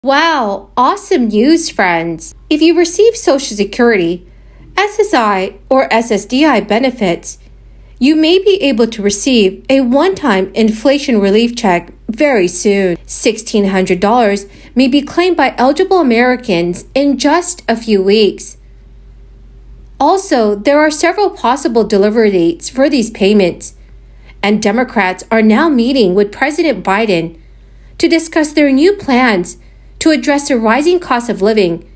Wow, awesome news, friends! If you receive Social Security, SSI, or Ssdi benefits, you may be able to receive a one-time inflation relief check very soon. $1,600 may be claimed by eligible Americans in just a few weeks. Also, there are several possible delivery dates for these payments, and Democrats are now meeting with President Biden to discuss their new plans to address the rising cost of living,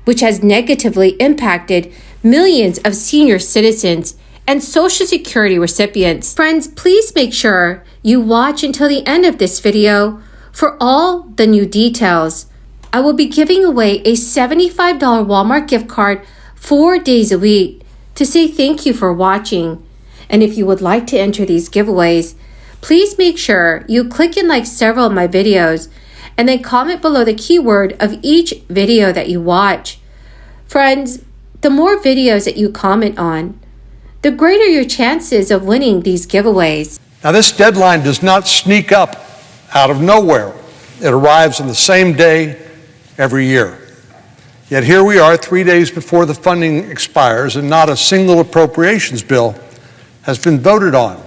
which has negatively impacted millions of senior citizens and Social Security recipients. Friends, please make sure you watch until the end of this video for all the new details. I will be giving away a $75 Walmart gift card 4 days a week to say thank you for watching. And if you would like to enter these giveaways, please make sure you click and like several of my videos and then comment below the keyword of each video that you watch. Friends, the more videos that you comment on, the greater your chances of winning these giveaways. Now, this deadline does not sneak up out of nowhere. It arrives on the same day every year. Yet here we are 3 days before the funding expires and not a single appropriations bill has been voted on.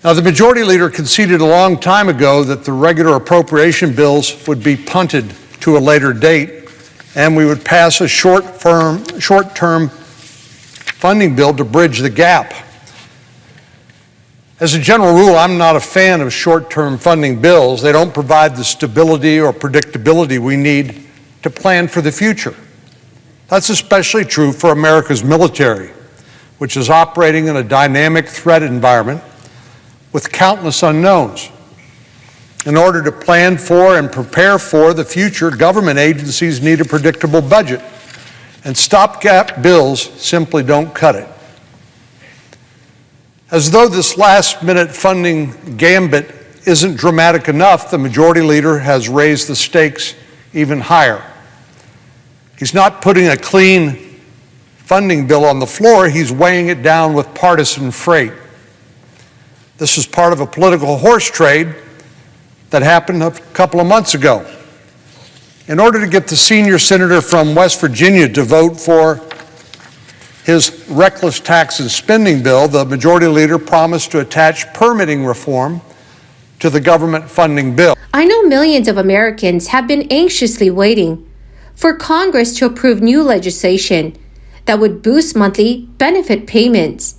Now, the Majority Leader conceded a long time ago that the regular appropriation bills would be punted to a later date, and we would pass a short-term funding bill to bridge the gap. As a general rule, I'm not a fan of short-term funding bills. They don't provide the stability or predictability we need to plan for the future. That's especially true for America's military, which is operating in a dynamic threat environment with countless unknowns. In order to plan for and prepare for the future, government agencies need a predictable budget, and stopgap bills simply don't cut it. As though this last-minute funding gambit isn't dramatic enough, the Majority Leader has raised the stakes even higher. He's not putting a clean funding bill on the floor, he's weighing it down with partisan freight. This is part of a political horse trade that happened a couple of months ago. In order to get the senior senator from West Virginia to vote for his reckless tax and spending bill, the Majority Leader promised to attach permitting reform to the government funding bill. I know millions of Americans have been anxiously waiting for Congress to approve new legislation that would boost monthly benefit payments.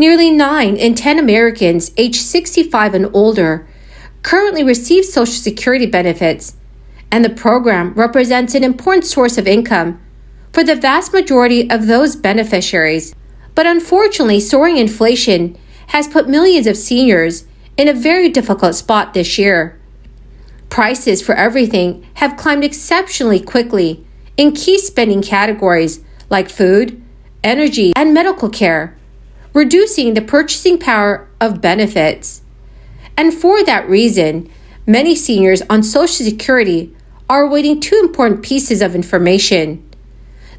Nearly 9 in 10 Americans aged 65 and older currently receive Social Security benefits, and the program represents an important source of income for the vast majority of those beneficiaries. But unfortunately, soaring inflation has put millions of seniors in a very difficult spot this year. Prices for everything have climbed exceptionally quickly in key spending categories like food, energy, and medical care, reducing the purchasing power of benefits. And for that reason, many seniors on Social Security are awaiting 2 important pieces of information.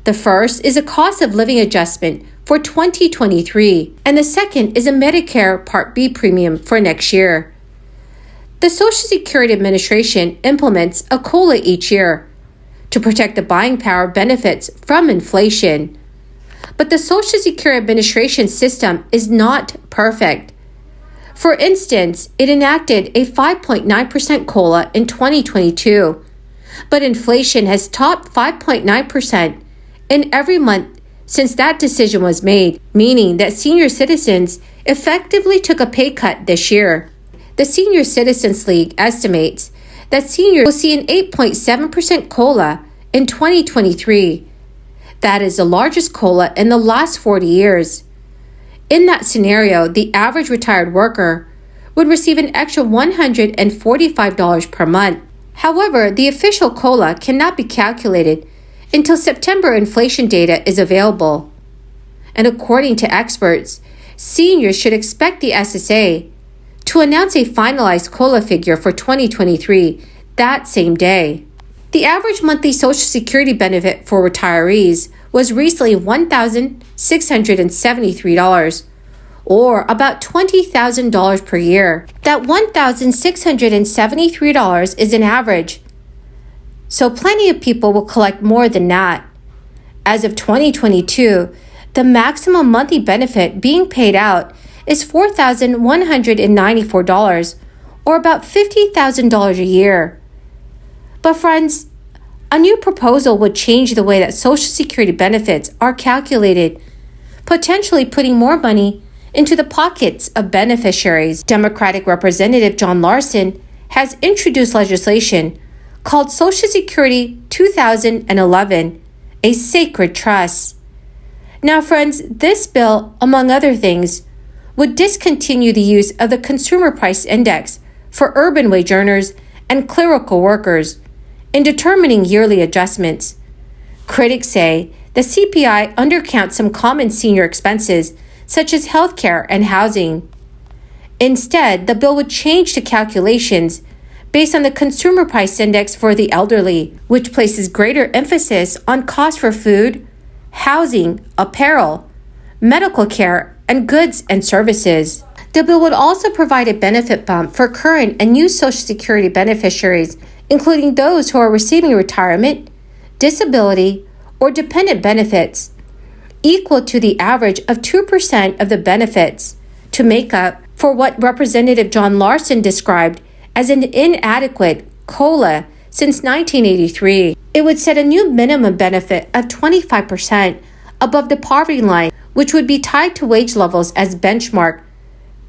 The first is a cost of living adjustment for 2023, and the second is a Medicare Part B premium for next year. The Social Security Administration implements a COLA each year to protect the buying power of benefits from inflation. But the Social Security Administration system is not perfect. For instance, it enacted a 5.9% COLA in 2022, but inflation has topped 5.9% in every month since that decision was made, meaning that senior citizens effectively took a pay cut this year. The Senior Citizens League estimates that seniors will see an 8.7% COLA in 2023. That is the largest COLA in the last 40 years. In that scenario, the average retired worker would receive an extra $145 per month. However, the official COLA cannot be calculated until September inflation data is available. And according to experts, seniors should expect the SSA to announce a finalized COLA figure for 2023 that same day. The average monthly Social Security benefit for retirees was recently $1,673, or about $20,000 per year. That $1,673 is an average, So plenty of people will collect more than that. As of 2022, the maximum monthly benefit being paid out is $4,194, or about $50,000 a year. But friends, a new proposal would change the way that Social Security benefits are calculated, potentially putting more money into the pockets of beneficiaries. Democratic Representative John Larson has introduced legislation called Social Security 2011, a sacred trust. Now, friends, this bill, among other things, would discontinue the use of the Consumer Price Index for urban wage earners and clerical workers in determining yearly adjustments. Critics say the CPI undercounts some common senior expenses, such as healthcare and housing. Instead, the bill would change the calculations based on the Consumer Price Index for the elderly, which places greater emphasis on costs for food, housing, apparel, medical care, and goods and services. The bill would also provide a benefit bump for current and new Social Security beneficiaries, including those who are receiving retirement, disability, or dependent benefits, equal to the average of 2% of the benefits, to make up for what Representative John Larson described as an inadequate COLA since 1983. It would set a new minimum benefit of 25% above the poverty line, which would be tied to wage levels as benchmark,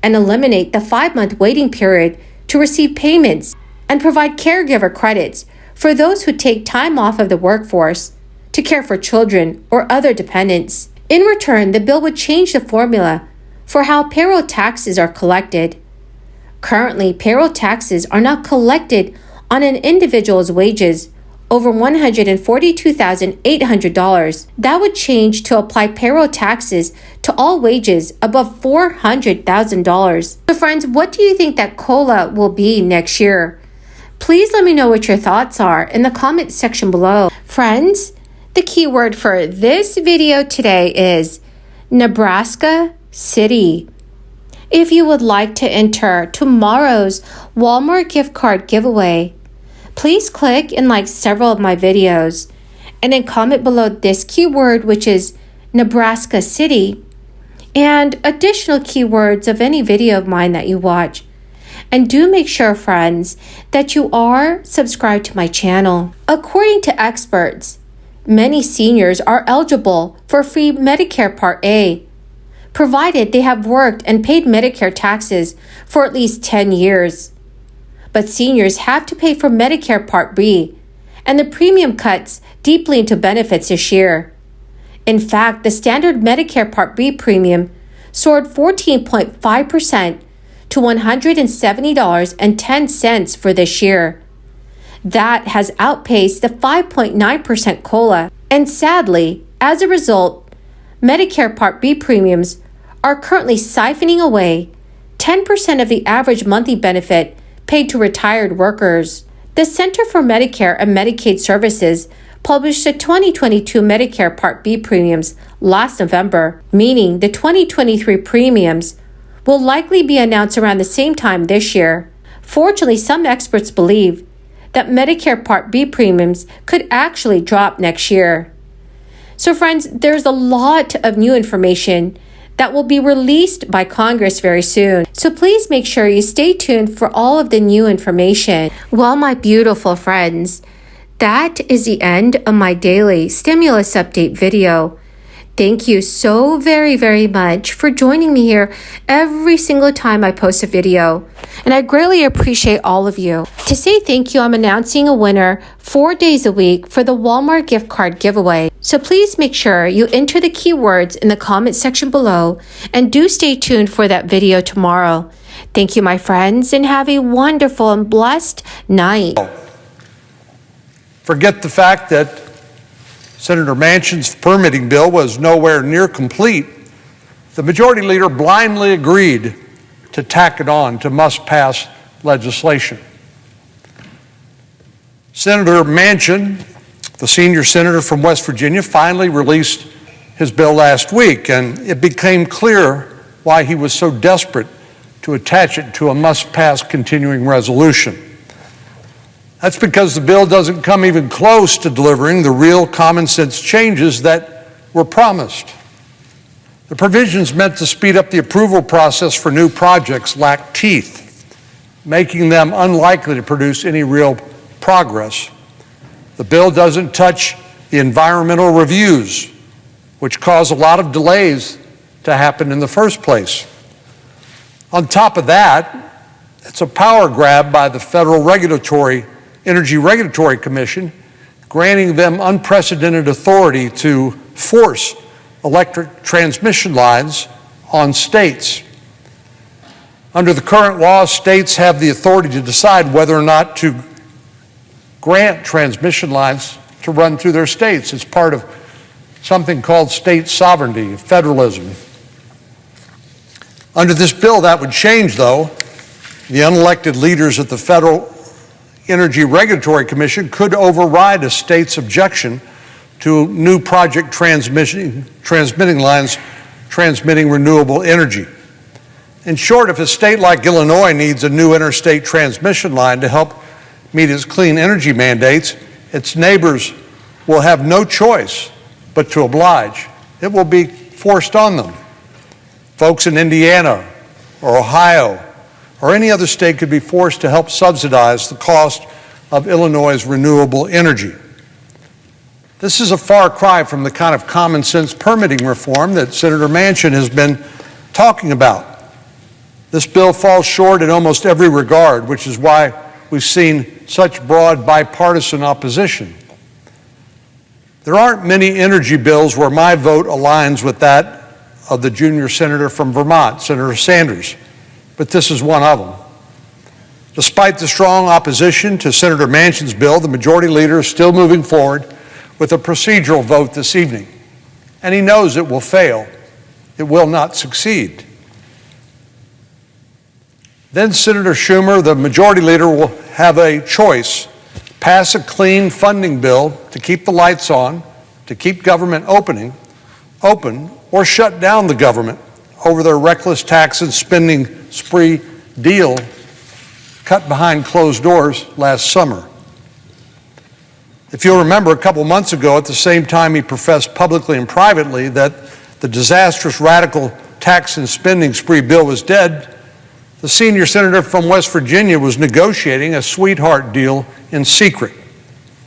and eliminate the 5-month waiting period to receive payments, and provide caregiver credits for those who take time off of the workforce to care for children or other dependents. In return, the bill would change the formula for how payroll taxes are collected. Currently, payroll taxes are not collected on an individual's wages over $142,800. That would change to apply payroll taxes to all wages above $400,000. So friends, what do you think that COLA will be next year? Please let me know what your thoughts are in the comment section below. Friends, the keyword for this video today is Nebraska City. If you would like to enter tomorrow's Walmart gift card giveaway, please click and like several of my videos, and then comment below this keyword, which is Nebraska City, and additional keywords of any video of mine that you watch. And do make sure, friends, that you are subscribed to my channel. According to experts, many seniors are eligible for free Medicare Part A, provided they have worked and paid Medicare taxes for at least 10 years. But seniors have to pay for Medicare Part B, and the premium cuts deeply into benefits this year. In fact, the standard Medicare Part B premium soared 14.5% to $170.10 for this year. That has outpaced the 5.9% COLA, and sadly, as a result, Medicare Part B premiums are currently siphoning away 10% of the average monthly benefit paid to retired workers. The Center for Medicare and Medicaid Services published the 2022 Medicare Part B premiums last November, meaning the 2023 premiums will likely be announced around the same time this year. Fortunately, some experts believe that Medicare Part B premiums could actually drop next year. So friends, there's a lot of new information that will be released by Congress very soon. So please make sure you stay tuned for all of the new information. Well, my beautiful friends, that is the end of my daily stimulus update video. Thank you so very, very much for joining me here every single time I post a video. And I greatly appreciate all of you. To say thank you, I'm announcing a winner 4 days a week for the Walmart gift card giveaway. So please make sure you enter the keywords in the comment section below, and do stay tuned for that video tomorrow. Thank you, my friends, and have a wonderful and blessed night. Forget the fact that Senator Manchin's permitting bill was nowhere near complete. The majority leader blindly agreed to tack it on to must-pass legislation. Senator Manchin, the senior senator from West Virginia, finally released his bill last week, and it became clear why he was so desperate to attach it to a must-pass continuing resolution. That's because the bill doesn't come even close to delivering the real common sense changes that were promised. The provisions meant to speed up the approval process for new projects lack teeth, making them unlikely to produce any real progress. The bill doesn't touch the environmental reviews, which cause a lot of delays to happen in the first place. On top of that, it's a power grab by the Federal Energy Regulatory Commission, granting them unprecedented authority to force electric transmission lines on states. Under the current law, states have the authority to decide whether or not to grant transmission lines to run through their states. It's part of something called state sovereignty, federalism. Under this bill, that would change, though. The unelected leaders at the Federal Energy Regulatory Commission could override a state's objection to new project transmitting lines transmitting renewable energy. In short, if a state like Illinois needs a new interstate transmission line to help meet its clean energy mandates, its neighbors will have no choice but to oblige. It will be forced on them. Folks in Indiana or Ohio or any other state could be forced to help subsidize the cost of Illinois' renewable energy. This is a far cry from the kind of common sense permitting reform that Senator Manchin has been talking about. This bill falls short in almost every regard, which is why we've seen such broad bipartisan opposition. There aren't many energy bills where my vote aligns with that of the junior senator from Vermont, Senator Sanders, but this is one of them. Despite the strong opposition to Senator Manchin's bill, the majority leader is still moving forward with a procedural vote this evening, and he knows it will fail. It will not succeed. Then Senator Schumer, the majority leader, will have a choice: pass a clean funding bill to keep the lights on, to keep government open, or shut down the government over their reckless tax and spending spree deal cut behind closed doors last summer. If you'll remember, a couple months ago, at the same time he professed publicly and privately that the disastrous radical tax and spending spree bill was dead, the senior senator from West Virginia was negotiating a sweetheart deal in secret,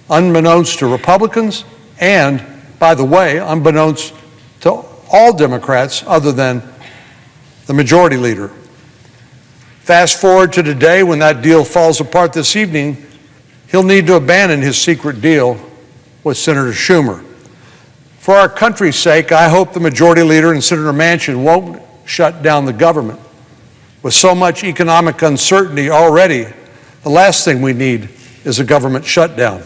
unbeknownst to Republicans and, by the way, unbeknownst to all Democrats other than the majority leader. Fast forward to today, when that deal falls apart this evening, he'll need to abandon his secret deal with Senator Schumer. For our country's sake, I hope the majority leader and Senator Manchin won't shut down the government. With so much economic uncertainty already, the last thing we need is a government shutdown.